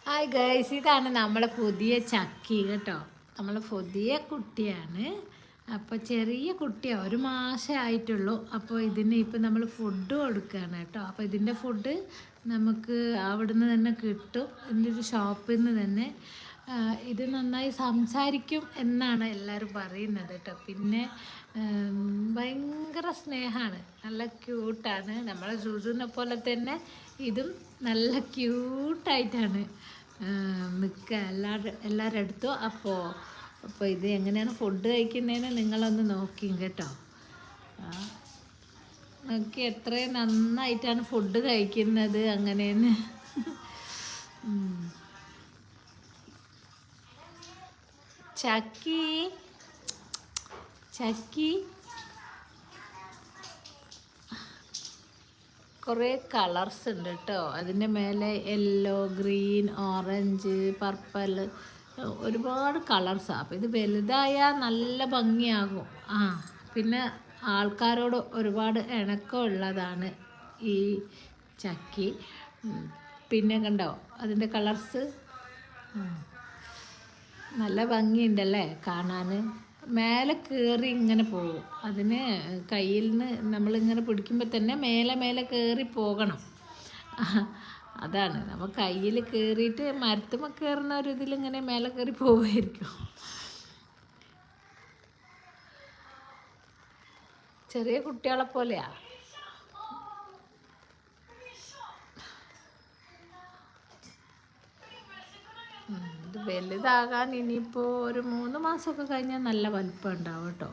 Hi guys, ഇതാണ് നമ്മളെ പുതിയ ചക്കി കേട്ടോ. നമ്മളെ പുതിയ കുട്ടിയാണ്. അപ്പോൾ ചെറിയ കുട്ടിയാണ്, 1 മാസമേ ആയിട്ടുള്ളൂ. അപ്പോൾ ഇതിന് ഇപ്പം നമ്മൾ ഫുഡ് കൊടുക്കുകയാണ് കേട്ടോ. അപ്പോൾ ഇതിൻ്റെ ഫുഡ് നമുക്ക് അവിടുന്ന് തന്നെ കിട്ടും, ഇതിൻ്റെ ഒരു ഷോപ്പിൽ നിന്ന് തന്നെ. ഇത് നന്നായി സംസാരിക്കും എന്നാണ് എല്ലാവരും പറയുന്നത് കേട്ടോ. പിന്നെ ഭയങ്കര സ്നേഹമാണ്, നല്ല ക്യൂട്ടാണ്. നമ്മളെ സൂസുവിനെ പോലെ തന്നെ ഇതും നല്ല ക്യൂട്ടായിട്ടാണ് നിൽക്കുക എല്ലാവരുടെ അടുത്തും. അപ്പോൾ ഇത് എങ്ങനെയാണ് ഫുഡ് കഴിക്കുന്നതെന്ന് നിങ്ങളൊന്ന് നോക്കിയും കേട്ടോ. നോക്കി എത്രയും നന്നായിട്ടാണ് ഫുഡ് കഴിക്കുന്നത് അങ്ങനെയെന്ന്. ചക്കി ചക്കി കുറേ കളർസ് ഉണ്ട് കേട്ടോ. അതിൻ്റെ മേലെ യെല്ലോ, ഗ്രീൻ, ഓറഞ്ച്, പർപ്പിൾ, ഒരുപാട് കളർസാണ്. അപ്പോൾ ഇത് വലുതായാൽ നല്ല ഭംഗിയാകും. പിന്നെ ആൾക്കാരോട് ഒരുപാട് ഇണക്കമുള്ളതാണ് ഈ ചക്കി. പിന്നെ കണ്ടോ അതിൻ്റെ കളർസ്, നല്ല ഭംഗിയുണ്ടല്ലേ കാണാൻ. മേലെ കയറി ഇങ്ങനെ പോകും. അതിന് കയ്യിൽ നിന്ന് നമ്മളിങ്ങനെ പിടിക്കുമ്പോൾ തന്നെ മേലെ കയറി പോകണം. അതാണ് നമ്മൾ കയ്യിൽ കയറിയിട്ട് മരത്തുമ്മ കയറുന്ന ഒരു ഇതിലിങ്ങനെ മേലെ കയറി പോവുമായിരിക്കും. ചെറിയ കുട്ടികളെ പോലെയാ. ഇത് വലുതാകാൻ ഇനിയിപ്പോൾ ഒരു 3 മാസമൊക്കെ കഴിഞ്ഞാൽ നല്ല വലിപ്പം ഉണ്ടാവും കേട്ടോ.